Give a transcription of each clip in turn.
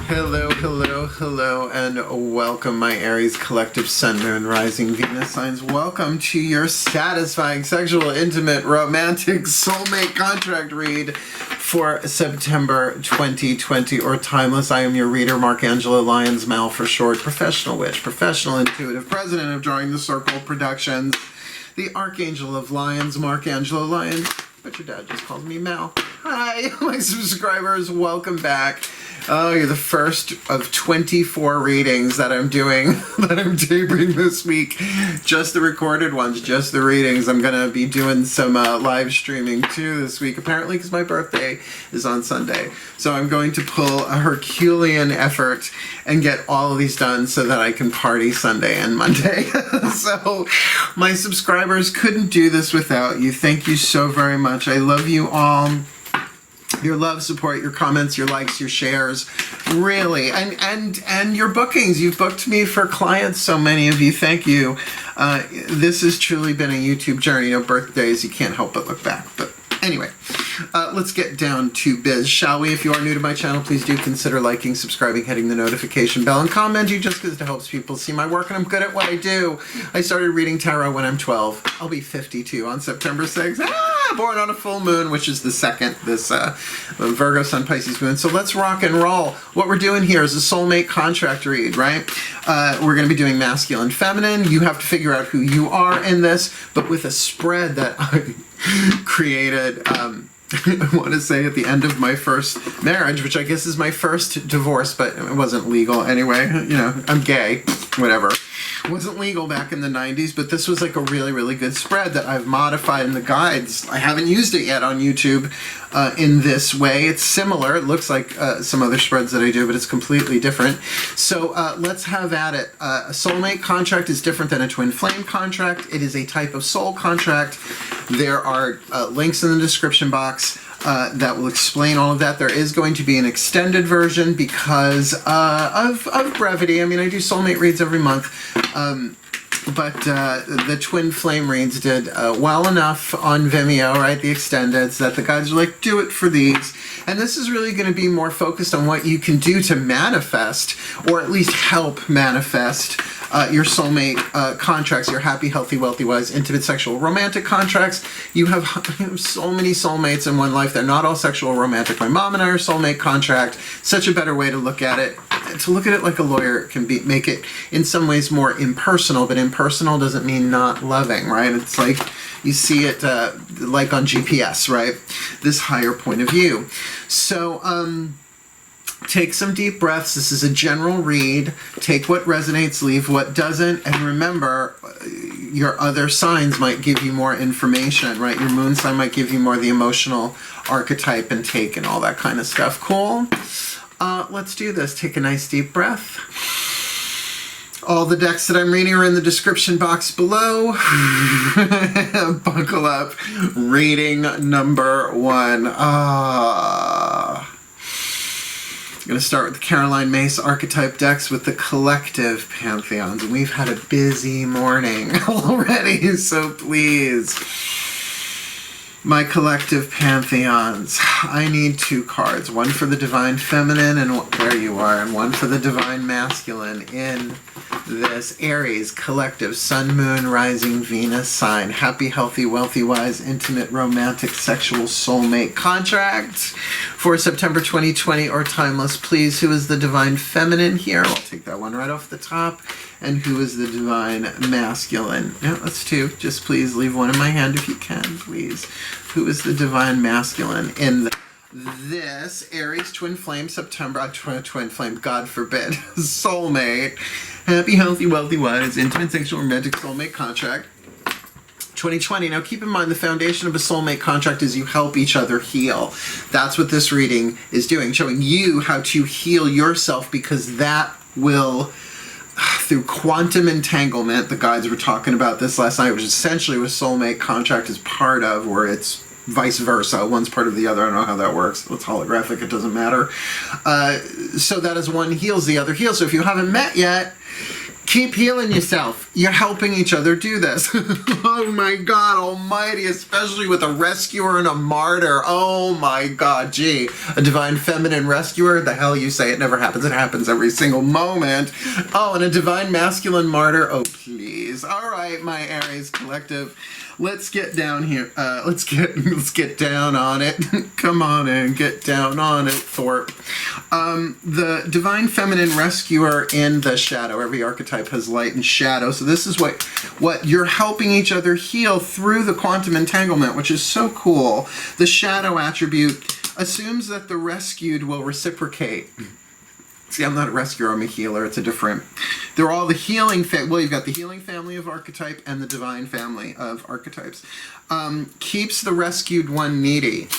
Hello, hello, hello, and welcome, my Aries collective Sun, Moon, Rising, Venus signs. Welcome to your satisfying, sexual, intimate, romantic soulmate contract read for September 2020, or timeless. I am your reader, Angelo, Lyons, Mal for short, professional witch, professional intuitive, president of Drawing the Circle Productions, the Archangel of Lyons, Angelo, Lyons, but your dad just calls me Mal. Hi, my subscribers, welcome back. Oh, you're the first of 24 readings that I'm doing, that I'm taping this week. Just the recorded ones, just the readings. I'm going to be doing some live streaming too this week, apparently because my birthday is on Sunday. So I'm going to pull a Herculean effort and get all of these done so that I can party Sunday and Monday. So my subscribers, couldn't do this without you. Thank you so very much. I love you all. Your love, support, your comments, your likes, your shares, really, and your bookings. You've booked me for clients, so many of you. Thank you. This has truly been a YouTube journey. You know, birthdays, you can't help but look back. But anyway, let's get down to biz, shall we? If you are new to my channel, please do consider liking, subscribing, hitting the notification bell, and commenting just because it helps people see my work, and I'm good at what I do. I started reading tarot when I'm 12. I'll be 52 on September 6th. Born on a full moon, which is the second, this Virgo, Sun, Pisces moon. So let's rock and roll. What we're doing here is a soulmate contract read, right? We're going to be doing masculine, feminine. You have to figure out who you are in this, but with a spread that I created, I want to say at the end of my first marriage, which I guess is my first divorce, but it wasn't legal anyway. You know, I'm gay, whatever. It wasn't legal back in the 90s, but this was like a really, really good spread that I've modified in the guides. I haven't used it yet on YouTube in this way. It's similar. It looks like some other spreads that I do, but it's completely different. So let's have at it. A soulmate contract is different than a twin flame contract. It is a type of soul contract. There are links in the description box that will explain all of that. There is going to be an extended version because of brevity. I mean, I do soulmate reads every month, but the twin flame reads did well enough on VIMEO, right, the extendeds, that the guys are like, do it for these. And this is really going to be more focused on what you can do to manifest, or at least help manifest, your soulmate contracts, your happy, healthy, wealthy, wise, intimate, sexual, romantic contracts. You have so many soulmates in one life. They're not all sexual or romantic. My mom and I are soulmate contract. Such a better way to look at it. To look at it like a lawyer can be, make it in some ways more impersonal, but impersonal doesn't mean not loving, right? It's like you see it like on GPS, right? This higher point of view. So, take some deep breaths. This is a general read. Take what resonates, leave what doesn't. And remember, your other signs might give you more information, right? Your moon sign might give you more the emotional archetype and take and all that kind of stuff. Cool? Let's do this. Take a nice deep breath. All the decks that I'm reading are in the description box below. Buckle up. Reading number 1. I'm going to start with the Caroline Mace archetype decks with the collective pantheons. And we've had a busy morning already, so please. My collective pantheons. I need 2 cards. One for the divine feminine, and there you are, and one for the divine masculine in this Aries collective Sun, Moon, Rising, Venus sign. Happy, healthy, wealthy, wise, intimate, romantic, sexual soulmate contract for September 2020 or timeless. Please, who is the divine feminine here? I'll take that one right off the top. And who is the divine masculine? Yeah, that's 2. Just please leave one in my hand if you can, please. Who is the divine masculine in this Aries twin flame September, twin flame, God forbid, soulmate, happy, healthy, wealthy, wise, intimate, sexual, romantic soulmate contract 2020. Now keep in mind, the foundation of a soulmate contract is you help each other heal. That's what this reading is doing, showing you how to heal yourself, because that will, through quantum entanglement, the guides were talking about this last night, which essentially what soulmate contract is part of, where it's vice versa. One's part of the other. I don't know how that works. It's holographic. It doesn't matter. So that as one heals, the other heals. So if you haven't met yet, Keep healing yourself. You're helping each other do this. Oh my God almighty, especially with a rescuer and a martyr. Oh my God, gee. A divine feminine rescuer? The hell you say, it never happens. It happens every single moment. Oh, and a divine masculine martyr? Oh, please. All right, my Aries collective. Let's get down here. Let's get down on it. Come on in, get down on it, Thorpe. The divine feminine rescuer in the shadow. Every archetype has light and shadow. So this is what you're helping each other heal through the quantum entanglement, which is so cool. The shadow attribute assumes that the rescued will reciprocate. See, I'm not a rescuer, I'm a healer. It's a different... They're all the healing... Well, you've got the healing family of archetype and the divine family of archetypes. Keeps the rescued one needy.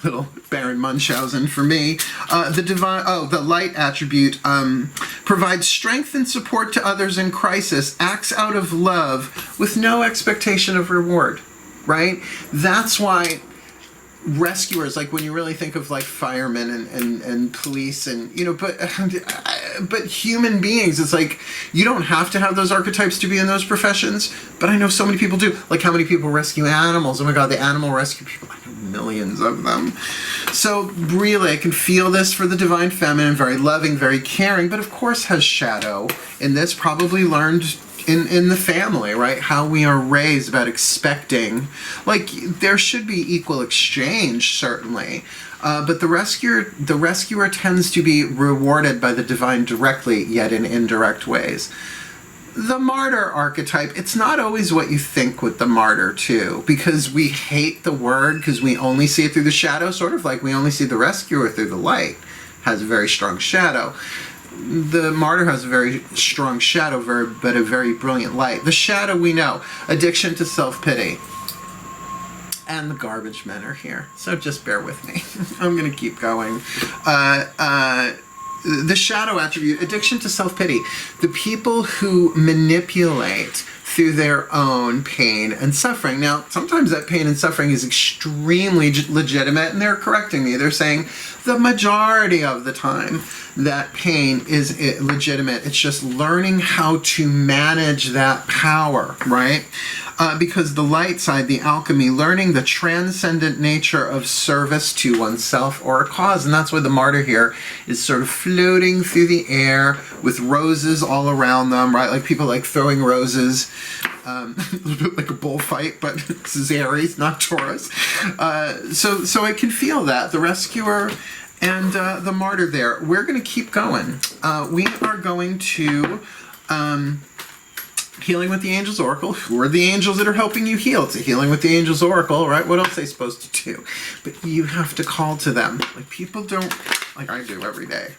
Little Baron Munchausen for me. The light attribute provides strength and support to others in crisis, acts out of love with no expectation of reward, right? That's why rescuers, like when you really think of like firemen and police and, you know, but human beings, it's like you don't have to have those archetypes to be in those professions, but I know so many people do. Like how many people rescue animals? Oh my God, the animal rescue people, I know millions of them. So really I can feel this for the divine feminine, very loving, very caring, but of course has shadow in this, probably learned in the family, right? How we are raised about expecting, like there should be equal exchange, certainly, but the rescuer tends to be rewarded by the divine directly, yet in indirect ways. The martyr archetype, it's not always what you think with the martyr too, because we hate the word because we only see it through the shadow, sort of like we only see the rescuer through the light, has a very strong shadow. The martyr has a very strong shadow, but a very brilliant light. The shadow we know, addiction to self-pity. And the garbage men are here, so just bear with me. I'm going to keep going. The shadow attribute, addiction to self-pity. The people who manipulate through their own pain and suffering. Now, sometimes that pain and suffering is extremely legitimate, and they're correcting me. They're saying the majority of the time that pain is legitimate. It's just learning how to manage that power, right? Because the light side, the alchemy, learning the transcendent nature of service to oneself or a cause. And that's why the martyr here is sort of floating through the air with roses all around them, right? Like people like throwing roses. A little bit like a bullfight, but this is Aries, not Taurus. So I can feel that. The rescuer and the martyr there. We're going to keep going. We are going to... Healing with the Angels Oracle. Who are the angels that are helping you heal? It's a Healing with the Angels Oracle, right? What else are they supposed to do? But you have to call to them. Like people don't, like I do every day.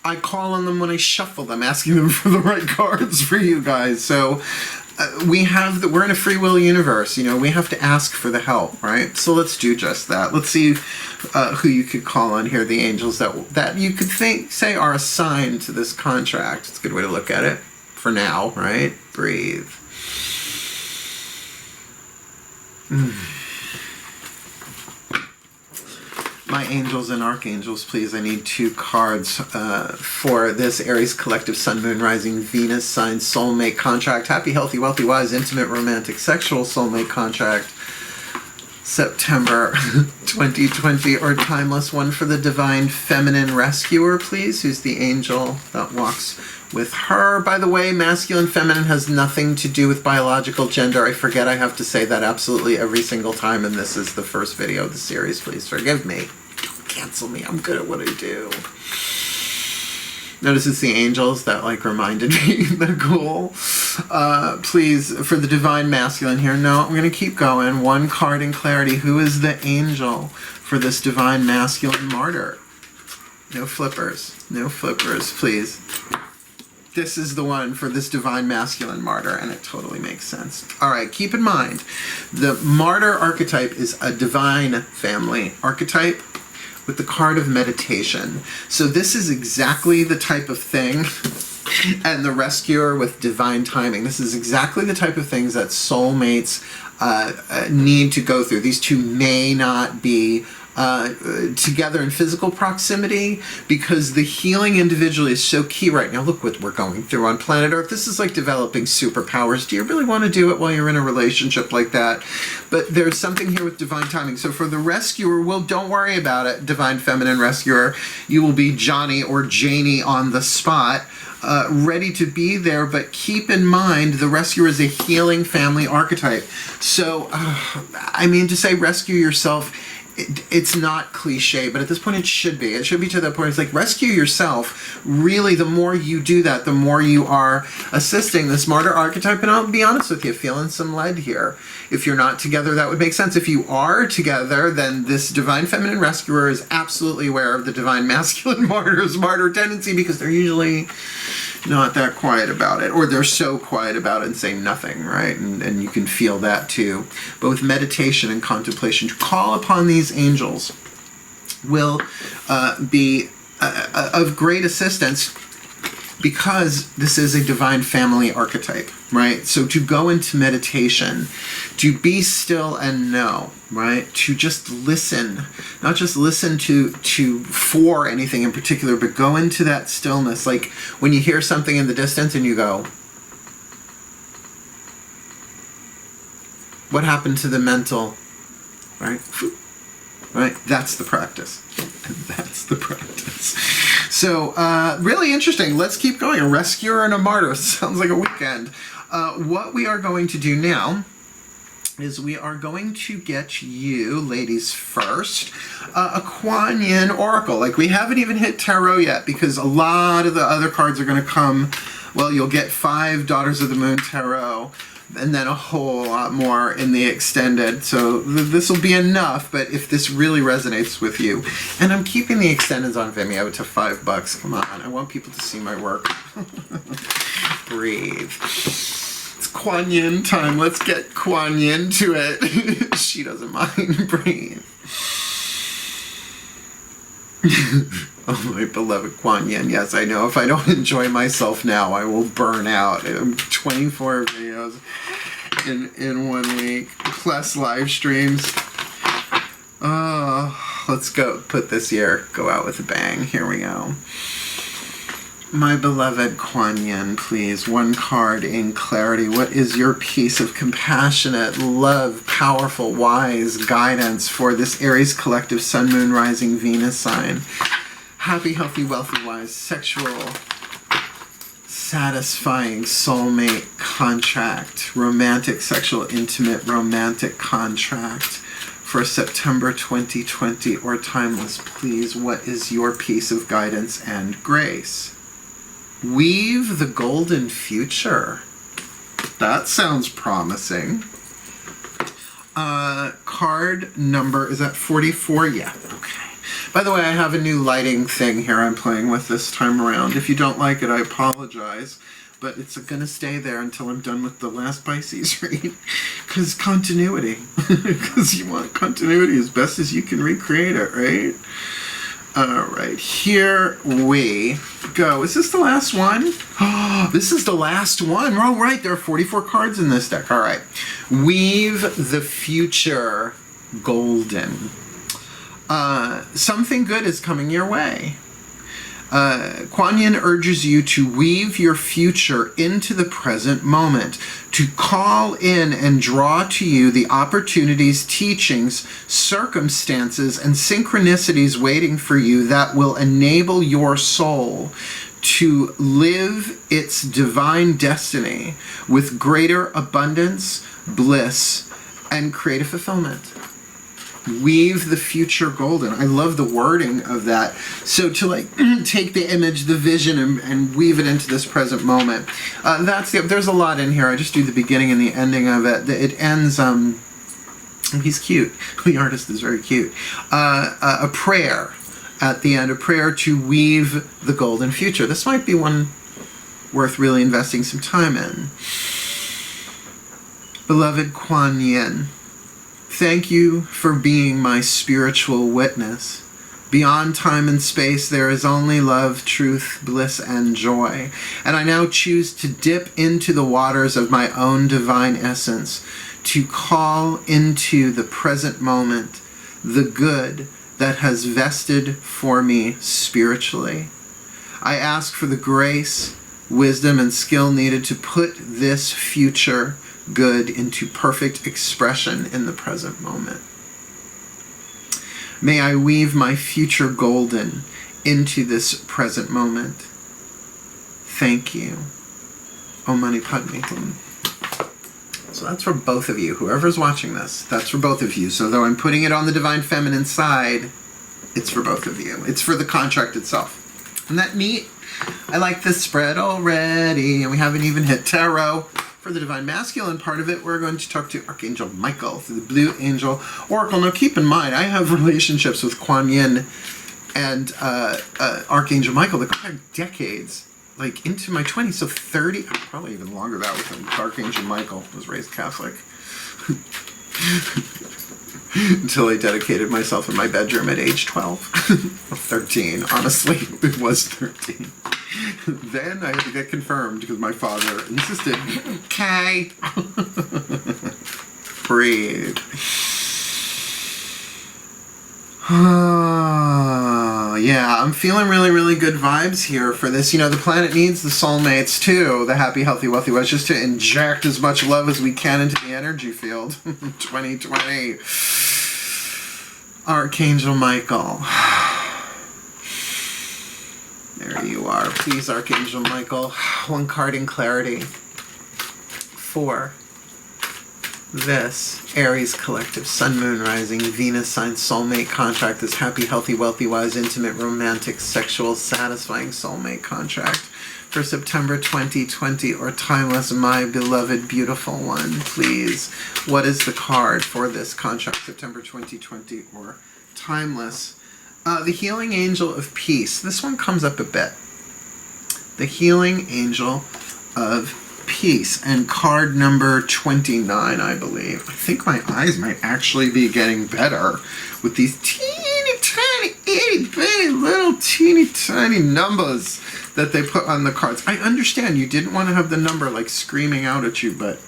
I call on them when I shuffle them, asking them for the right cards for you guys. So we're in a free will universe, you know, we have to ask for the help, right? So let's do just that. Let's see who you could call on here, the angels that you could say are assigned to this contract. It's a good way to look at it. For now, right? Breathe. My angels and archangels, please. I need 2 cards for this Aries collective Sun, Moon, Rising, Venus sign soulmate contract. Happy, healthy, wealthy, wise, intimate, romantic, sexual soulmate contract. September 2020, or timeless one for the divine feminine rescuer, please. Who's the angel that walks with her? By the way, masculine, feminine has nothing to do with biological gender. I forget I have to say that absolutely every single time, and this is the first video of the series. Please forgive me. Don't cancel me. I'm good at what I do. Notice it's the angels that like reminded me. They're cool. Please, for the divine masculine here. No, I'm going to keep going. 1 card in clarity. Who is the angel for this divine masculine martyr? No flippers. No flippers, please. This is the one for this divine masculine martyr, and it totally makes sense. All right, keep in mind, the martyr archetype is a divine family archetype with the card of meditation. So this is exactly the type of thing, and the rescuer with divine timing. This is exactly the type of things that soulmates need to go through. These two may not be together in physical proximity, because the healing individually is so key right now. Look what we're going through on planet Earth. This is like developing superpowers. Do you really want to do it while you're in a relationship like that? But there's something here with divine timing. So for the rescuer, well, don't worry about it, divine feminine rescuer. You will be Johnny or Janie on the spot, ready to be there, but keep in mind the rescuer is a healing family archetype. So, I mean, to say rescue yourself, it's not cliche, but at this point it should be. It should be to that point. It's like rescue yourself. Really, the more you do that, the more you are assisting this martyr archetype. And I'll be honest with you, feeling some lead here. If you're not together, that would make sense. If you are together, then this divine feminine rescuer is absolutely aware of the divine masculine martyr's martyr tendency, because they're usually not that quiet about it, or they're so quiet about it and say nothing, right? And you can feel that too. But with meditation and contemplation, to call upon these angels will be of great assistance, because this is a divine family archetype, right? So to go into meditation, to be still and know, right? To just listen, not just listen to for anything in particular, but go into that stillness. Like when you hear something in the distance and you go, what happened to the mental, right? Right? That's the practice. That's the practice. So, really interesting. Let's keep going. A rescuer and a martyr. Sounds like a weekend. What we are going to do now is we are going to get you, ladies first, a Kuan Yin Oracle. Like, we haven't even hit Tarot yet, because a lot of the other cards are going to come. Well, you'll get 5 Daughters of the Moon Tarot, and then a whole lot more in the extended. So this will be enough, but if this really resonates with you, and I'm keeping the extendeds on Vimeo to $5. Come on, I want people to see my work. Breathe. It's Kuan Yin time. Let's get Kuan Yin to it. She doesn't mind. Breathe. Oh, my beloved Kuan Yin. Yes, I know. If I don't enjoy myself now, I will burn out. 24 videos in 1 week, plus live streams. Oh, let's go. Put this year, go out with a bang. Here we go. My beloved Kuan Yin, please. 1 card in clarity. What is your piece of compassionate, love, powerful, wise guidance for this Aries collective Sun, Moon, Rising, Venus sign? Happy, healthy, wealthy, wise, sexual, satisfying soulmate contract. Romantic, sexual, intimate, romantic contract for September 2020 or timeless. Please, what is your piece of guidance and grace? Weave the golden future. That sounds promising. Card number, is that 44? Yeah, okay. By the way, I have a new lighting thing here I'm playing with this time around. If you don't like it, I apologize. But it's going to stay there until I'm done with the last Pisces read. Because continuity. Because you want continuity as best as you can recreate it, right? Alright, here we go. Is this the last one? Oh, this is the last one. Oh, right, there are 44 cards in this deck. Alright. Weave the future golden. Something good is coming your way. Kuan Yin urges you to weave your future into the present moment, to call in and draw to you the opportunities, teachings, circumstances, and synchronicities waiting for you that will enable your soul to live its divine destiny with greater abundance, bliss, and creative fulfillment. Weave the future golden. I love the wording of that. So to like take the image, the vision, and weave it into this present moment. There's a lot in here. I just do the beginning and the ending of it. It ends, he's cute. The artist is very cute. A prayer at the end, a prayer to weave the golden future. This might be one worth really investing some time in. Beloved Kuan Yin, thank you for being my spiritual witness. Beyond time and space, there is only love, truth, bliss, and joy. And I now choose to dip into the waters of my own divine essence, to call into the present moment the good that has vested for me spiritually. I ask for the grace, wisdom, and skill needed to put this future good into perfect expression in the present moment. May I weave my future golden into this present moment. Thank you. Om Mani Padme Hum. So that's for both of you. Whoever's watching this, that's for both of you. So though I'm putting it on the Divine Feminine side, it's for both of you. It's for the contract itself. Isn't that neat? I like this spread already, and we haven't even hit tarot. For the Divine Masculine part of it, we're going to talk to Archangel Michael through the Blue Angel Oracle. Now keep in mind, I have relationships with Kuan Yin and Archangel Michael that go back decades, like into my 20s, so 30, probably even longer that with him. Archangel Michael was raised Catholic. Until I dedicated myself in my bedroom at age 12. Or 13, honestly. It was 13. Then I had to get confirmed because my father insisted. Okay. Breathe. Yeah, I'm feeling really, really good vibes here for this. You know, the planet needs the soulmates too, the happy, healthy, wealthy ones, just to inject as much love as we can into the energy field. 2020. Archangel Michael. There you are. Please, Archangel Michael. One card in clarity. For this Aries collective Sun, Moon, Rising, Venus sign soulmate contract, this happy, healthy, wealthy, wise, intimate, romantic, sexual, satisfying soulmate contract for September 2020 or timeless, my beloved, beautiful one. Please, what is the card for this contract, September 2020 or timeless? The Healing Angel of Peace. This one comes up a bit. The Healing Angel of Peace, and card number 29, I believe. I think my eyes might actually be getting better with these teeny tiny, itty bitty little teeny tiny numbers that they put on the cards. I understand you didn't want to have the number like screaming out at you, but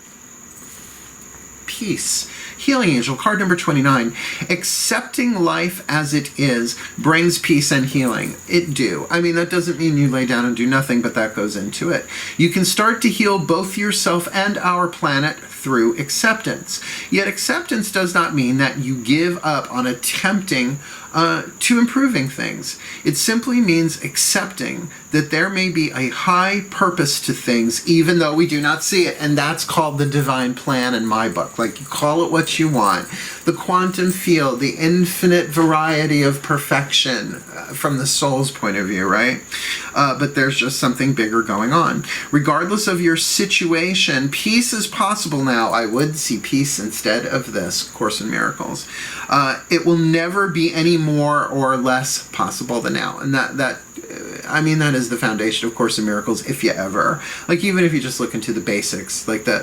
peace. Healing Angel, card number 29. Accepting life as it is brings peace and healing. It do. I mean, that doesn't mean you lay down and do nothing, but that goes into it. You can start to heal both yourself and our planet through acceptance. Yet acceptance does not mean that you give up on attempting to improving things. It simply means accepting that there may be a high purpose to things even though we do not see it, and that's called the divine plan in my book. Like, you call it what you want. The quantum field, the infinite variety of perfection from the soul's point of view, right? But there's just something bigger going on. Regardless of your situation, peace is possible now. I would see peace instead of this Course in Miracles. It will never be any more or less possible than now. And that is the foundation of Course in Miracles, if you ever. Like, even if you just look into the basics, like the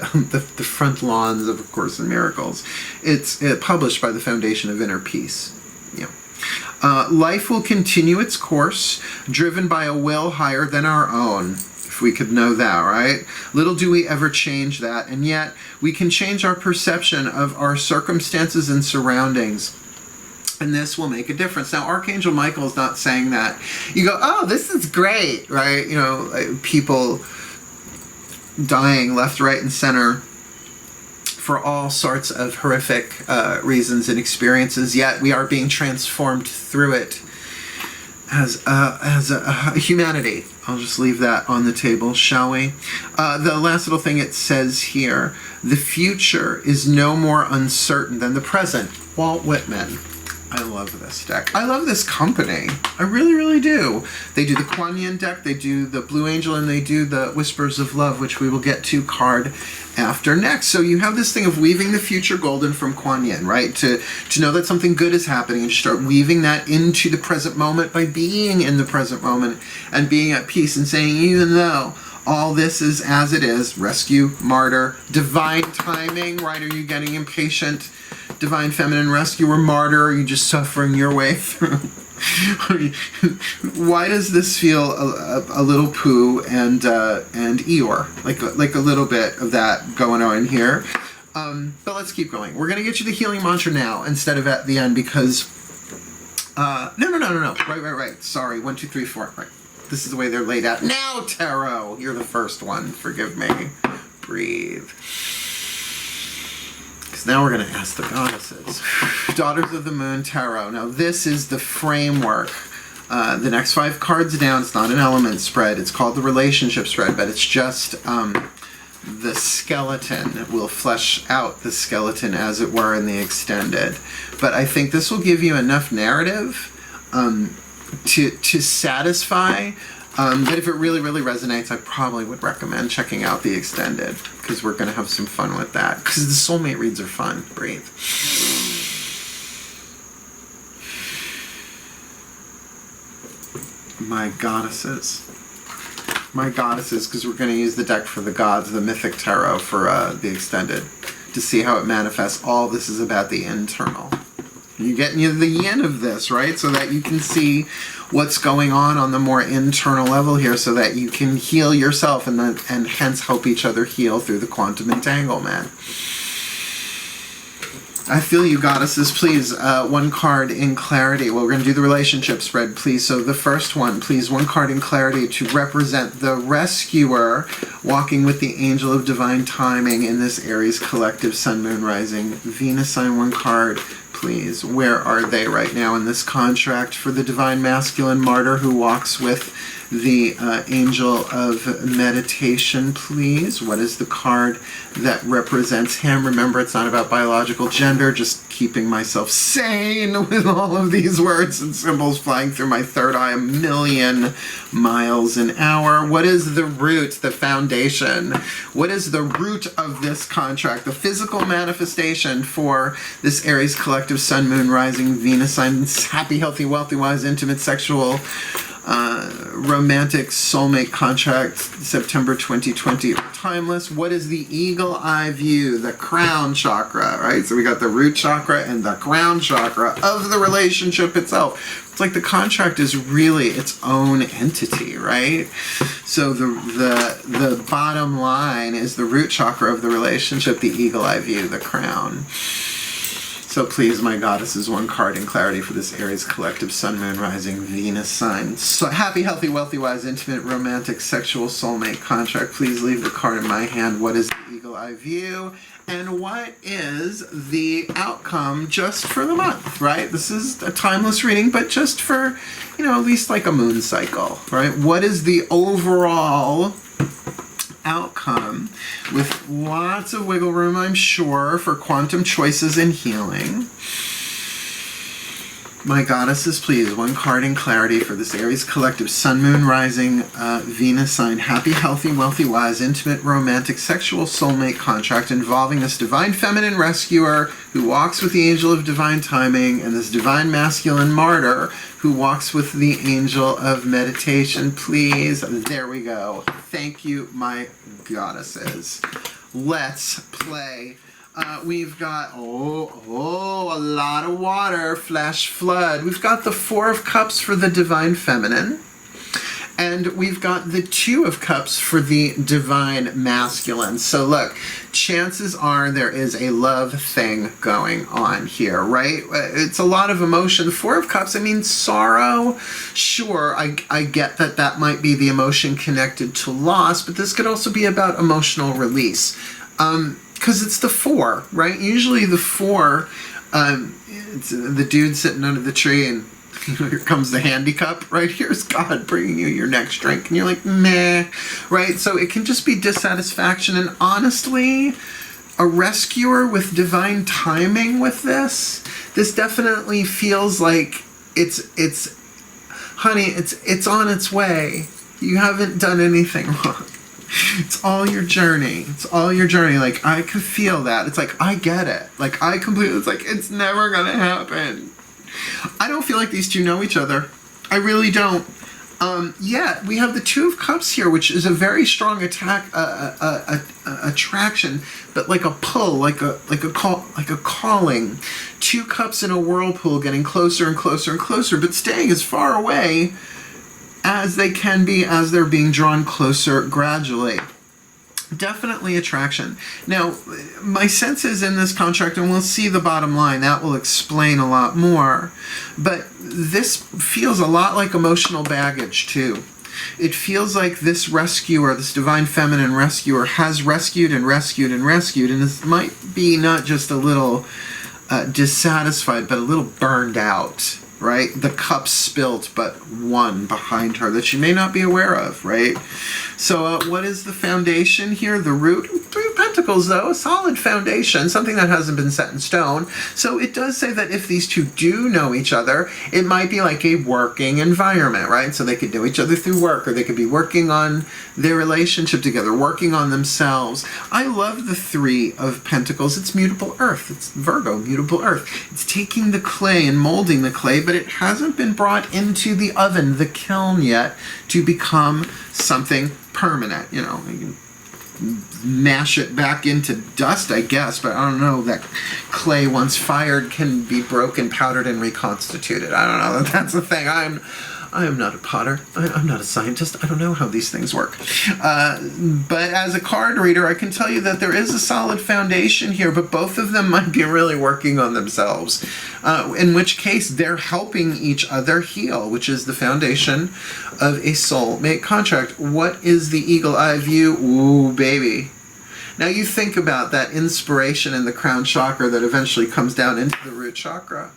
front lawns of Course in Miracles, it's published by the Foundation of Inner Peace. Yeah. Life will continue its course, driven by a will higher than our own. If we could know that, right? Little do we ever change that, and yet we can change our perception of our circumstances and surroundings. And this will make a difference. Now, Archangel Michael is not saying that. You go, oh, this is great, right? You know, people dying left, right, and center for all sorts of horrific reasons and experiences, yet we are being transformed through it as a humanity. I'll just leave that on the table, shall we? The last little thing it says here, the future is no more uncertain than the present. Walt Whitman. I love this deck. I love this company. I really, really do. They do the Kuan Yin deck, they do the Blue Angel, and they do the Whispers of Love, which we will get to card after next. So you have this thing of weaving the future golden from Kuan Yin, right? To know that something good is happening and start weaving that into the present moment by being in the present moment and being at peace and saying, even though all this is as it is, rescue, martyr, divine timing, right? Are you getting impatient? Divine feminine rescuer, martyr, are you just suffering your way through? Why does this feel a little poo and Eeyore? Like a little bit of that going on here. But let's keep going. We're going to get you the healing mantra now instead of at the end, because No. Right. Sorry. 1, 2, 3, 4. Right. This is the way they're laid out. Now, tarot. You're the first one. Forgive me. Breathe. Because now we're going to ask the goddesses. Daughters of the Moon Tarot. Now, this is the framework. The next 5 cards down, it's not an element spread. It's called the relationship spread, but it's just the skeleton. We'll flesh out the skeleton, as it were, in the extended. But I think this will give you enough narrative to satisfy. But if it really, really resonates, I probably would recommend checking out the extended, because we're going to have some fun with that. Because the soulmate reads are fun. Breathe. My goddesses, because we're going to use the deck for the gods, the mythic tarot for the extended, to see how it manifests. All this is about the internal. You're getting the yin of this, right? So that you can see what's going on the more internal level here, so that you can heal yourself and hence help each other heal through the quantum entanglement. I feel you, goddesses. Please, 1 card in clarity. Well, we're going to do the relationship spread, please. So the first one, please, 1 card in clarity to represent the rescuer walking with the angel of divine timing in this Aries collective sun, moon, rising, Venus sign. 1 card, please. Where are they right now in this contract for the divine masculine martyr who walks with the angel of meditation, please? What is the card that represents him? Remember, it's not about biological gender, just keeping myself sane with all of these words and symbols flying through my third eye 1,000,000 miles an hour. What is the root, the foundation? What is the root of this contract, the physical manifestation for this Aries collective sun, moon, rising, Venus sign, happy, healthy, wealthy, wise, intimate, sexual, romantic soulmate contract, September 2020, timeless? What is the eagle eye view, the crown chakra, right? So we got the root chakra and the crown chakra of the relationship itself. It's like the contract is really its own entity, right? So the bottom line is the root chakra of the relationship, the eagle eye view, the crown. So please, my goddesses, 1 card in clarity for this Aries collective sun, moon, rising, Venus sign. So happy, healthy, wealthy, wise, intimate, romantic, sexual, soulmate contract. Please leave the card in my hand. What is the eagle eye view? And what is the outcome just for the month, right? This is a timeless reading, but just for, at least like a moon cycle, right? What is the overall outcome, with lots of wiggle room, I'm sure, for quantum choices and healing? My goddesses, please, 1 card in clarity for this Aries collective sun, moon, rising, Venus sign, happy, healthy, wealthy, wise, intimate, romantic, sexual soulmate contract involving this divine feminine rescuer who walks with the angel of divine timing and this divine masculine martyr who walks with the angel of meditation. Please, there we go. Thank you, my goddesses. Let's play. We've got, a lot of water, flash flood. We've got the 4 of Cups for the divine feminine. And we've got the 2 of Cups for the divine masculine. So look, chances are there is a love thing going on here, right? It's a lot of emotion. 4 of Cups, I mean, sorrow. Sure, I get that might be the emotion connected to loss, but this could also be about emotional release. Because it's the 4, right? Usually the 4, it's the dude sitting under the tree and here comes the handy cup, right? Here's God bringing you your next drink. And you're like, meh, right? So it can just be dissatisfaction. And honestly, a rescuer with divine timing with this definitely feels like honey, it's on its way. You haven't done anything wrong. It's all your journey. It's all your journey. Like, I could feel that. It's like, I get it. Like, it's like, it's never gonna happen. I don't feel like these two know each other. I really don't. Yeah, we have the 2 of Cups here, which is a very strong attraction, but like a pull, like a calling. 2 cups in a whirlpool, getting closer and closer and closer, but staying as far away as they can be as they're being drawn closer gradually. Definitely attraction. Now, my sense is in this contract, and we'll see the bottom line, that will explain a lot more, but this feels a lot like emotional baggage too. It feels like this rescuer, this divine feminine rescuer, has rescued and rescued and rescued, and this might be not just a little dissatisfied, but a little burned out, right? The cup spilt, but one behind her that she may not be aware of, right? So what is the foundation here? The root? 3 of Pentacles, though, a solid foundation, something that hasn't been set in stone. So it does say that if these two do know each other, it might be like a working environment, right? So they could know each other through work, or they could be working on their relationship together, working on themselves. I love the 3 of Pentacles. It's mutable earth. It's Virgo, mutable earth. It's taking the clay and molding the clay, but it hasn't been brought into the oven, the kiln yet, to become something permanent. You know, you can mash it back into dust, I guess, but I don't know that clay, once fired, can be broken, powdered, and reconstituted. I don't know that that's the thing. I am not a potter. I'm not a scientist. I don't know how these things work. But as a card reader, I can tell you that there is a solid foundation here, but both of them might be really working on themselves. In which case, they're helping each other heal, which is the foundation of a soulmate contract. What is the eagle eye view? Ooh, baby. Now you think about that inspiration in the crown chakra that eventually comes down into the root chakra.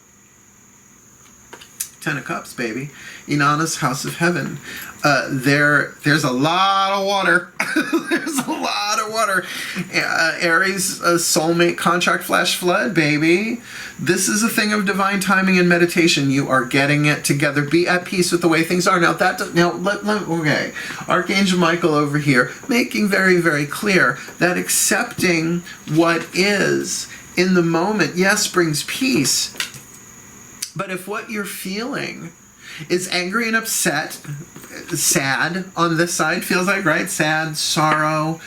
10 of Cups, baby. Inanna's House of Heaven. There's a lot of water. There's a lot of water. Aries, soulmate contract flash flood, baby. This is a thing of divine timing and meditation. You are getting it together. Be at peace with the way things are. Now okay. Archangel Michael over here making very, very clear that accepting what is in the moment, yes, brings peace. But if what you're feeling is angry and upset, sad on this side, feels like, right? Sad, sorrow.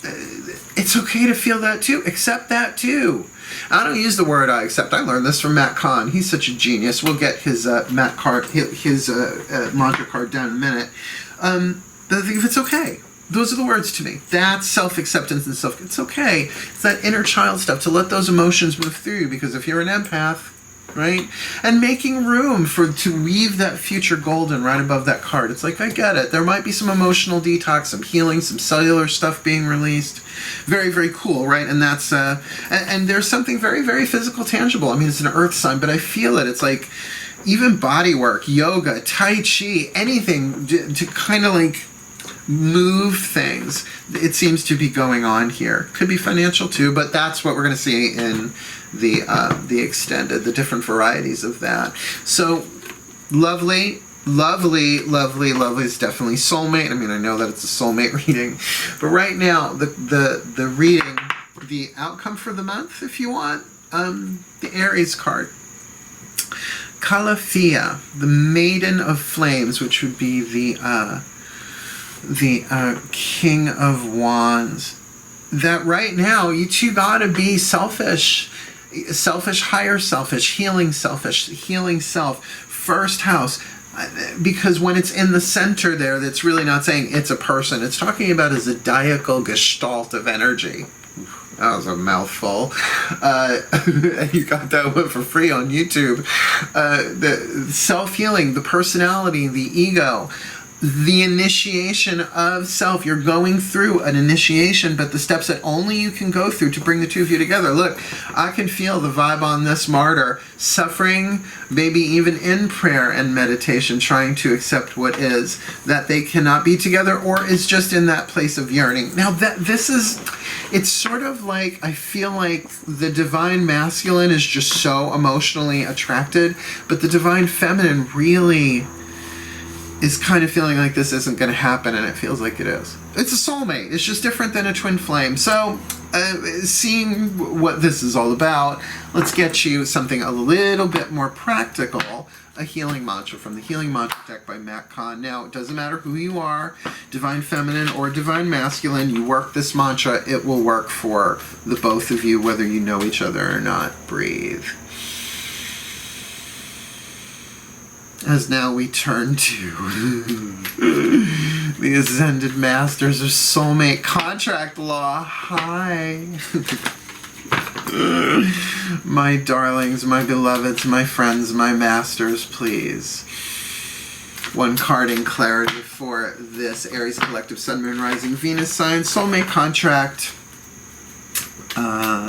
It's okay to feel that too. Accept that too. I don't use the word I accept. I learned this from Matt Kahn. He's such a genius. We'll get his mantra card down in a minute. But I think if it's okay. Those are the words to me. That's self-acceptance and it's okay. It's that inner child stuff, to let those emotions move through you, because if you're an empath, right? And making room to weave that future golden right above that card. It's like, I get it. There might be some emotional detox, some healing, some cellular stuff being released. Very, very cool, right? And that's, and there's something very, very physical, tangible. I mean, it's an earth sign, but I feel it. It's like even body work, yoga, tai chi, anything to kind of like move things. It seems to be going on here. Could be financial too, but that's what we're going to see in the extended, the different varieties of that. So lovely, lovely, lovely, lovely. It's definitely soulmate. I mean, I know that it's a soulmate reading, but right now the reading, the outcome for the month, if you want, the Aries card, Calafia, the Maiden of Flames, which would be the King of Wands. That right now you two gotta be selfish, higher selfish, healing self, first house, because when it's in the center there, that's really not saying it's a person. It's talking about a zodiacal gestalt of energy. That was a mouthful. You got that one for free on YouTube. The self-healing, the personality, the ego, the initiation of self. You're going through an initiation, but the steps that only you can go through to bring the two of you together. Look, I can feel the vibe on this Martyr. Suffering, maybe even in prayer and meditation, trying to accept what is, that they cannot be together, or is just in that place of yearning. Now, it's sort of like, I feel like the divine masculine is just so emotionally attracted, but the divine feminine really is kind of feeling like this isn't going to happen, and it feels like it is. It's a soulmate. It's just different than a twin flame. So, seeing what this is all about, let's get you something a little bit more practical. A healing mantra from the Healing Mantra deck by Matt Kahn. Now, it doesn't matter who you are, divine feminine or divine masculine, you work this mantra, it will work for the both of you, whether you know each other or not. Breathe. As now we turn to The Ascended Masters of Soulmate Contract Law. Hi. My darlings, my beloveds, my friends, my masters, please. One card in clarity for this Aries collective Sun, Moon, Rising, Venus sign. Soulmate contract.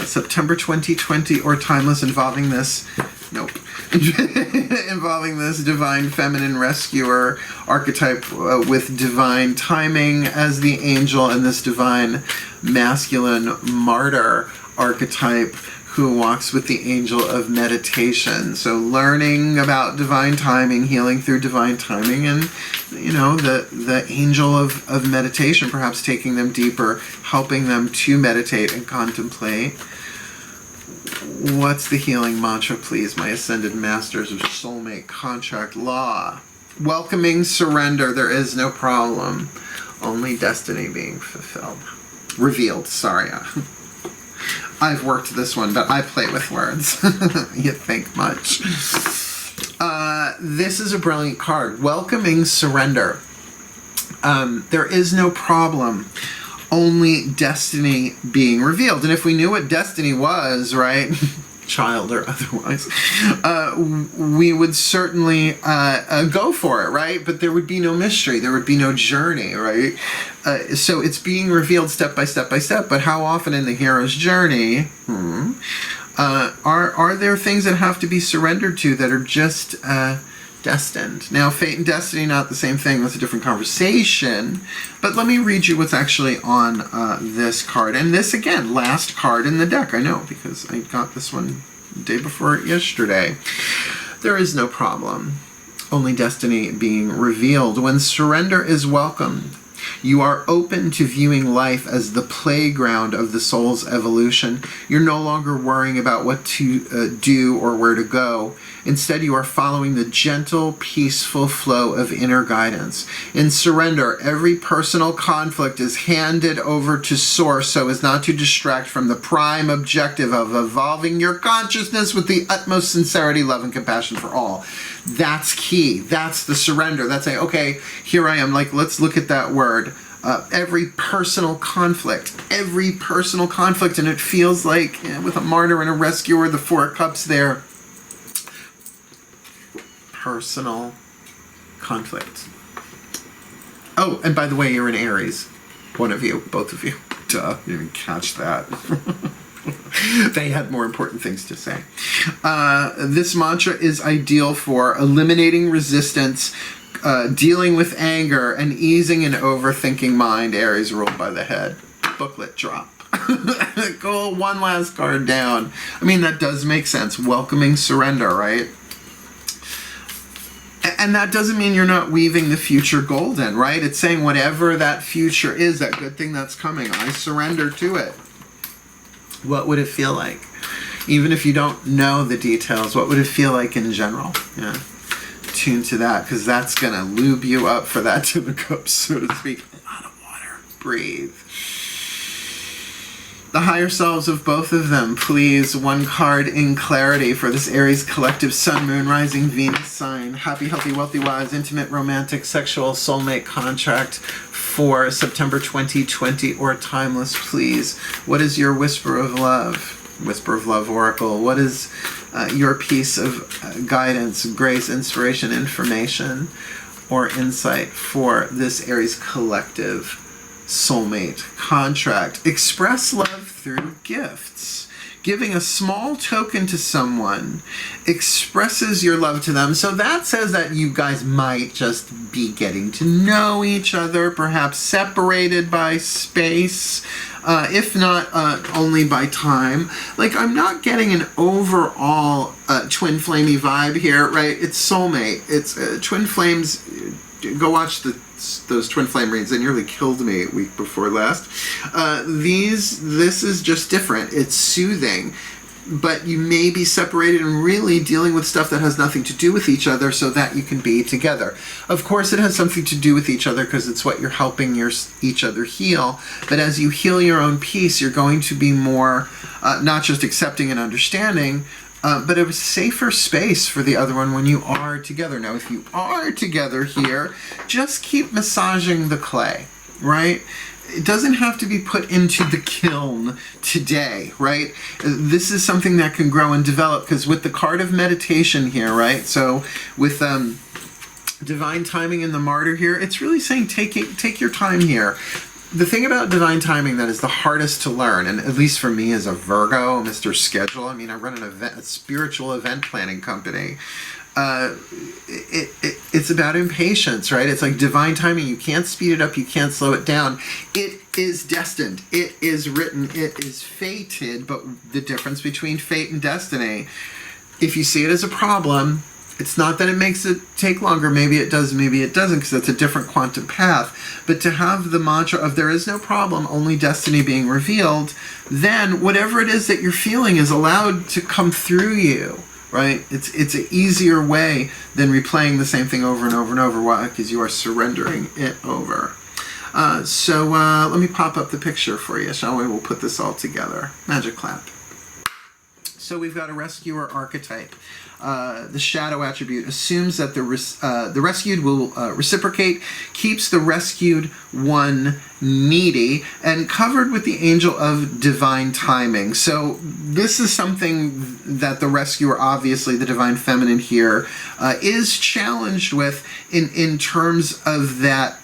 September 2020 or timeless, involving this. Nope. Involving this divine feminine rescuer archetype with divine timing as the angel, and this divine masculine martyr archetype who walks with the angel of meditation. So learning about divine timing, healing through divine timing, and you know, the angel of meditation, perhaps taking them deeper, helping them to meditate and contemplate. What's the healing mantra, please, my Ascended Masters of Soulmate Contract Law? Welcoming surrender. There is no problem. Only destiny being fulfilled. Revealed, sorry. I've worked this one, but I play with words. You think much. This is a brilliant card. Welcoming surrender. There is no problem. Only destiny being revealed. And if we knew what destiny was, right, child or otherwise, we would certainly go for it, right? But there would be no mystery. There would be no journey, right? So it's being revealed step by step by step. But how often in the hero's journey are there things that have to be surrendered to that are just destined? Now, fate and destiny, not the same thing. That's a different conversation. But let me read you what's actually on this card. And this, again, last card in the deck. I know, because I got this one the day before yesterday. There is no problem. Only destiny being revealed. When surrender is welcomed, you are open to viewing life as the playground of the soul's evolution. You're no longer worrying about what to do or where to go. Instead, you are following the gentle, peaceful flow of inner guidance. In surrender, every personal conflict is handed over to Source so as not to distract from the prime objective of evolving your consciousness with the utmost sincerity, love, and compassion for all. That's key. That's the surrender. That's saying, okay, here I am. Like, let's look at that word. Every personal conflict, and it feels like, with a martyr and a rescuer, the Four of Cups there, personal conflict. Oh, and by the way, you're an Aries. One of you, both of you. Duh, you didn't catch that. They had more important things to say. This mantra is ideal for eliminating resistance, dealing with anger, and easing an overthinking mind. Aries ruled by the head. Booklet drop. Go one last card down. I mean, that does make sense. Welcoming surrender, right? And that doesn't mean you're not weaving the future golden, right? It's saying whatever that future is, that good thing that's coming, I surrender to it. What would it feel like? Even if you don't know the details, what would it feel like in general? Yeah. Tune to that, because that's going to lube you up for that Two of Cups, so to speak. A lot of water. Breathe. The higher selves of both of them, please. One card in clarity for this Aries collective Sun, Moon, Rising, Venus sign. Happy, healthy, wealthy, wise, intimate, romantic, sexual, soulmate contract for September 2020 or timeless, please. What is your whisper of love? Whisper of Love Oracle. What is your piece of guidance, grace, inspiration, information, or insight for this Aries collective soulmate contract? Express love through gifts. Giving a small token to someone expresses your love to them. So that says that you guys might just be getting to know each other, perhaps separated by space, if not only by time. Like, I'm not getting an overall twin flamey vibe here, right? It's soulmate. It's twin flames. Go watch those twin flame reads. They nearly killed me week before last. This is just different. It's soothing, but you may be separated and really dealing with stuff that has nothing to do with each other so that you can be together. Of course, it has something to do with each other because it's what you're helping each other heal. But as you heal your own piece, you're going to be more not just accepting and understanding, but a safer space for the other one when you are together. Now, if you are together here, just keep massaging the clay, right? It doesn't have to be put into the kiln today, right? This is something that can grow and develop, because with the card of meditation here, right? So with divine timing in the Martyr here, it's really saying take your time here. The thing about divine timing that is the hardest to learn, and at least for me as a Virgo, Mr. Schedule, I mean, I run a spiritual event planning company. It's about impatience, right? It's like divine timing. You can't speed it up. You can't slow it down. It is destined. It is written. It is fated. But the difference between fate and destiny, if you see it as a problem, it's not that it makes it take longer. Maybe it does, maybe it doesn't, because it's a different quantum path. But to have the mantra of there is no problem, only destiny being revealed, then whatever it is that you're feeling is allowed to come through you. Right? It's an easier way than replaying the same thing over and over and over. Why? Because you are surrendering it over. So let me pop up the picture for you, shall we? We'll put this all together. Magic clap. So we've got a rescuer archetype. The shadow attribute assumes that the rescued will reciprocate, keeps the rescued one needy, and covered with the angel of divine timing. So this is something that the rescuer, obviously the divine feminine here, is challenged with in terms of that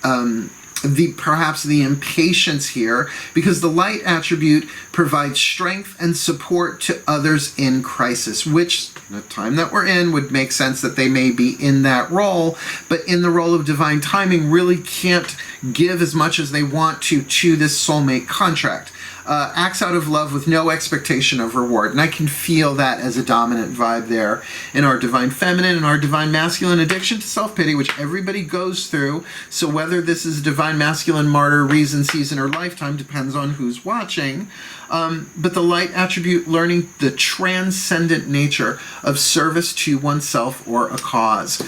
perhaps the impatience here, because the light attribute provides strength and support to others in crisis, which the time that we're in would make sense that they may be in that role, but in the role of divine timing really can't give as much as they want to this soulmate contract. Acts out of love with no expectation of reward. And I can feel that as a dominant vibe there in our divine feminine and our divine masculine addiction to self-pity, which everybody goes through. So whether this is divine masculine, martyr, reason, season, or lifetime depends on who's watching. But the light attribute learning the transcendent nature of service to oneself or a cause.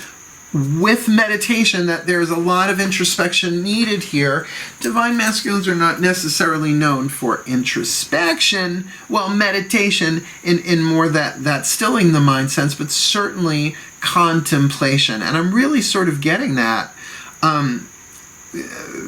With meditation, that there's a lot of introspection needed here. Divine masculines are not necessarily known for introspection, well, meditation in more that stilling the mind sense, but certainly contemplation. And I'm really sort of getting that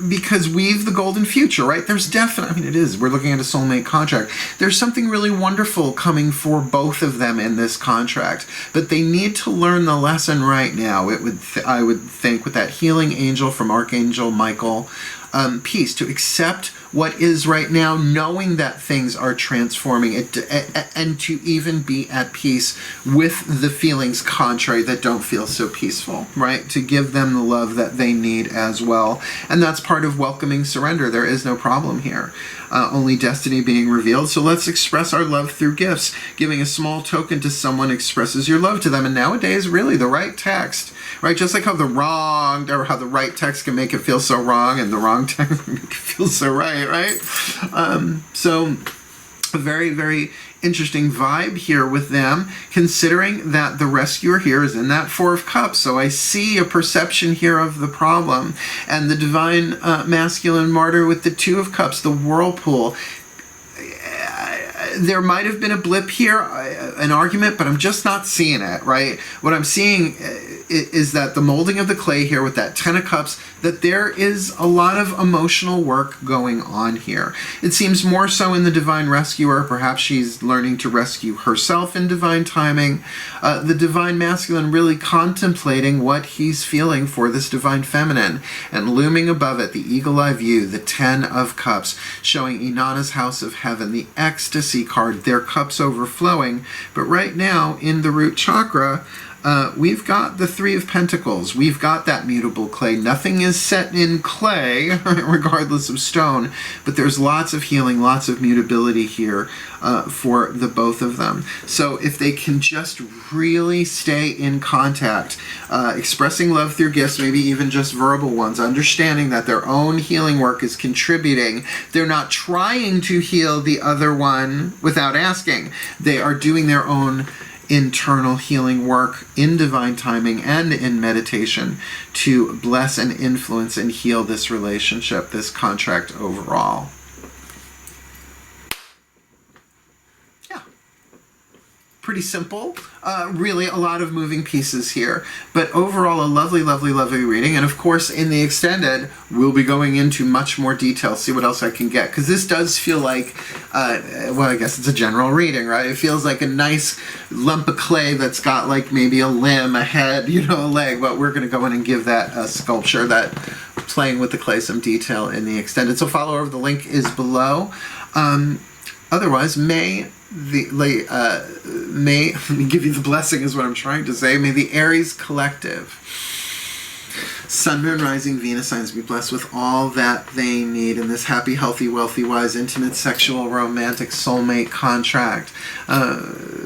because we've the golden future, right? There's definitely, I mean, it is. We're looking at a soulmate contract. There's something really wonderful coming for both of them in this contract, but they need to learn the lesson right now. I would think, with that healing angel from Archangel Michael, peace, to accept what is right now, knowing that things are transforming, and to even be at peace with the feelings contrary that don't feel so peaceful, right? To give them the love that they need as well. And that's part of welcoming surrender. There is no problem here. Only destiny being revealed. So let's express our love through gifts. Giving a small token to someone expresses your love to them. And nowadays, really, the right text, right? Just like how the right text can make it feel so wrong, and the wrong text can make it feel so right? So a very, very interesting vibe here with them, considering that the rescuer here is in that Four of Cups. So I see a perception here of the problem, and the divine masculine martyr with the Two of Cups, the whirlpool. There might have been a blip here, an argument, but I'm just not seeing it, right? What I'm seeing is that the molding of the clay here with that Ten of Cups, that there is a lot of emotional work going on here. It seems more so in the divine rescuer. Perhaps she's learning to rescue herself in divine timing. The divine masculine really contemplating what he's feeling for this divine feminine. And looming above it, the eagle-eye view, the Ten of Cups, showing Inanna's house of heaven, the ecstasy card, their cups overflowing. But right now, in the root chakra, we've got the Three of Pentacles. We've got that mutable clay. Nothing is set in clay, regardless of stone, but there's lots of healing, lots of mutability here for the both of them. So if they can just really stay in contact, expressing love through gifts, maybe even just verbal ones, understanding that their own healing work is contributing. They're not trying to heal the other one without asking. They are doing their own internal healing work in divine timing and in meditation to bless and influence and heal this relationship, this contract overall. pretty simple. Really a lot of moving pieces here, but overall a lovely, lovely, lovely reading. And of course, in the extended, we'll be going into much more detail, see what else I can get, because this does feel like, well, I guess it's a general reading, right? It feels like a nice lump of clay that's got like maybe a limb, a head, you know, a leg, but we're going to go in and give that a sculpture, that playing with the clay, some detail in the extended. So follow over, the link is below. Otherwise, may, let me give you the blessing is what I'm trying to say. May the Aries collective, Sun, Moon, Rising, Venus signs be blessed with all that they need in this happy, healthy, wealthy, wise, intimate, sexual, romantic, soulmate contract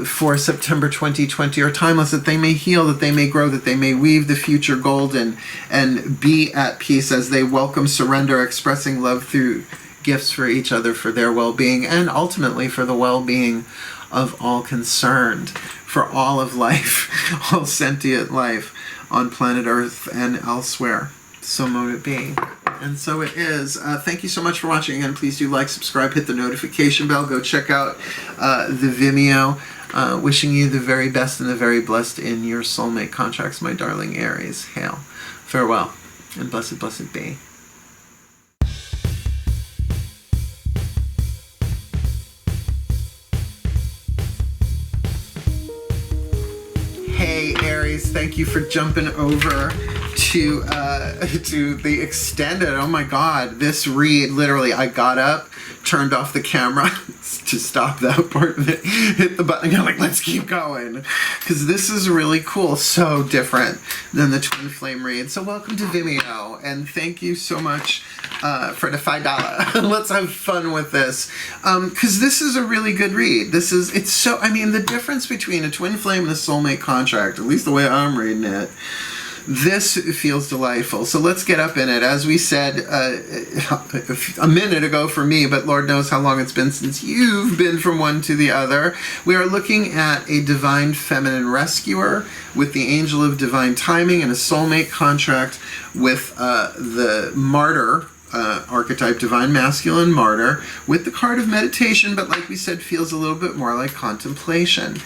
for September 2020 are timeless, that they may heal, that they may grow, that they may weave the future golden and be at peace as they welcome surrender, expressing love through gifts for each other, for their well-being, and ultimately for the well-being of all concerned, for all of life, all sentient life on planet Earth and elsewhere. So mote it be. And so it is. Thank you so much for watching. Again, please do like, subscribe, hit the notification bell, go check out the Vimeo. Wishing you the very best and the very blessed in your soulmate contracts, my darling Aries. Hail. Farewell, and blessed, blessed be. Hey Aries, thank you for jumping over to the extended. Oh my God, this read, literally, I got up, turned off the camera to stop that part of it, hit the button again, like, let's keep going, because this is really cool, so different than the twin flame read. So welcome to Vimeo, and thank you so much for the $5. Let's have fun with this, because this is a really good read. It's so, I mean, the difference between a twin flame and a soulmate contract, at least the way I'm reading it, this feels delightful. So let's get up in it. As we said a minute ago for me, but Lord knows how long it's been since you've been from one to the other, we are looking at a divine feminine rescuer with the angel of divine timing and a soulmate contract with the martyr archetype, divine masculine martyr, with the card of meditation, but like we said, feels a little bit more like contemplation.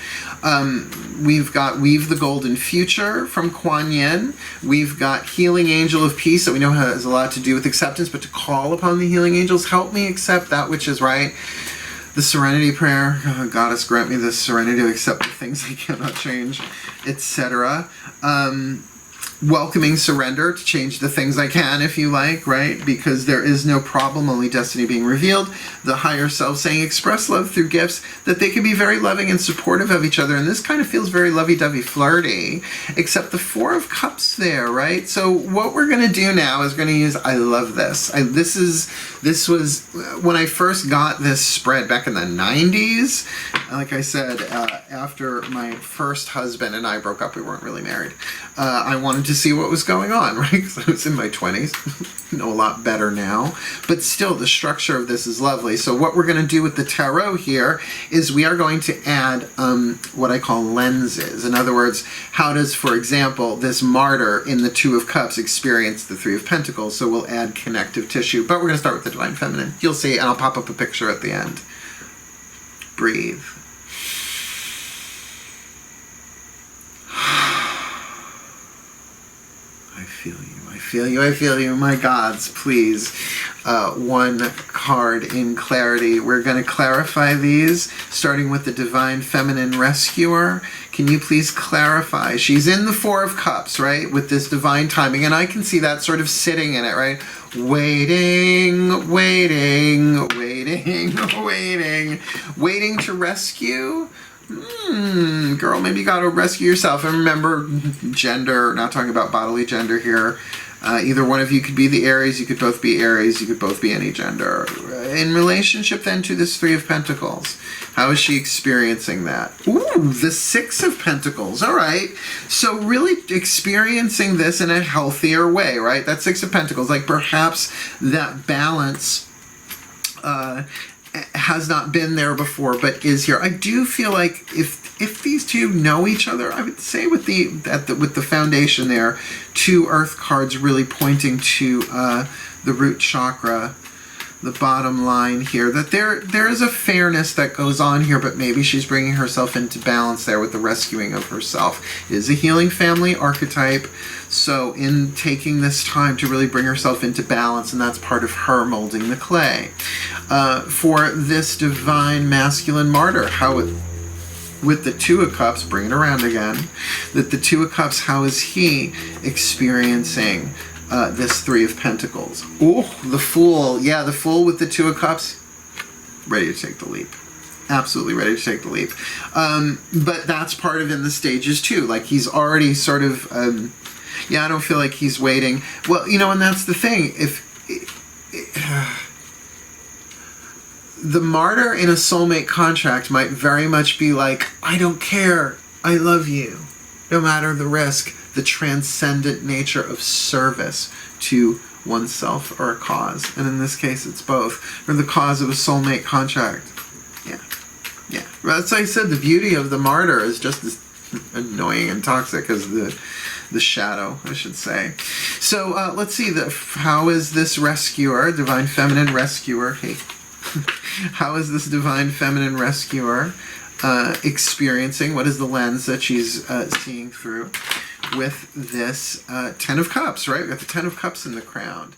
We've got Weave the Golden Future from Kuan Yin. We've got Healing Angel of Peace, that we know has a lot to do with acceptance, but to call upon the healing angels, help me accept that which is right. The Serenity Prayer, Goddess grant me the serenity to accept the things I cannot change, etc. Welcoming surrender to change the things I can, if you like, right? Because there is no problem, only destiny being revealed. The higher self saying express love through gifts, that they can be very loving and supportive of each other. And this kind of feels very lovey-dovey, flirty, except the Four of Cups there, right? So what we're going to do now is going to use, I love this. This was, when I first got this spread back in the 90s, like I said, after my first husband and I broke up, we weren't really married. I wanted to see what was going on, right? Because I was in my 20s, know a lot better now, but still the structure of this is lovely. So what we're going to do with the tarot here is we are going to add what I call lenses. In other words, how does, for example, this martyr in the Two of Cups experience the Three of Pentacles? So we'll add connective tissue, but we're going to start with the Divine Feminine. You'll see, and I'll pop up a picture at the end. Breathe. I feel you, my gods, please. One card in clarity. We're going to clarify these, starting with the Divine Feminine Rescuer. Can you please clarify? She's in the Four of Cups, right, with this divine timing, and I can see that sort of sitting in it, right? Waiting, waiting, waiting, waiting, waiting to rescue. Girl, maybe you gotta rescue yourself. And remember, gender, not talking about bodily gender here. Either one of you could be the Aries, you could both be Aries, you could both be any gender. In relationship then to this Three of Pentacles, how is she experiencing that? Ooh, the Six of Pentacles, all right. So really experiencing this in a healthier way, right? That Six of Pentacles, like perhaps that balance has not been there before, but is here. I do feel like if these two know each other, I would say with the foundation there, two Earth cards really pointing to the root chakra. the bottom line here, that there is a fairness that goes on here, but maybe she's bringing herself into balance there with the rescuing of herself. It is a healing family archetype, so in taking this time to really bring herself into balance, and that's part of her molding the clay. For this divine masculine martyr, how it, with the Two of Cups, bring it around again, that the Two of Cups, how is he experiencing this Three of Pentacles? Oh, the Fool. Yeah, the Fool with the Two of Cups, ready to take the leap. Absolutely ready to take the leap. But that's part of in the stages too. Like he's already sort of, yeah, I don't feel like he's waiting. Well, you know, and that's the thing. The martyr in a soulmate contract might very much be like, I don't care, I love you, no matter the risk. The transcendent nature of service to oneself or a cause. And in this case, it's both. Or the cause of a soulmate contract. Yeah. Yeah. That's why I said the beauty of the martyr is just as annoying and toxic as the shadow, I should say. So let's see, how is this rescuer, divine feminine rescuer, hey, how is this divine feminine rescuer experiencing? What is the lens that she's seeing through with this Ten of Cups, right? We got the Ten of Cups in the crown.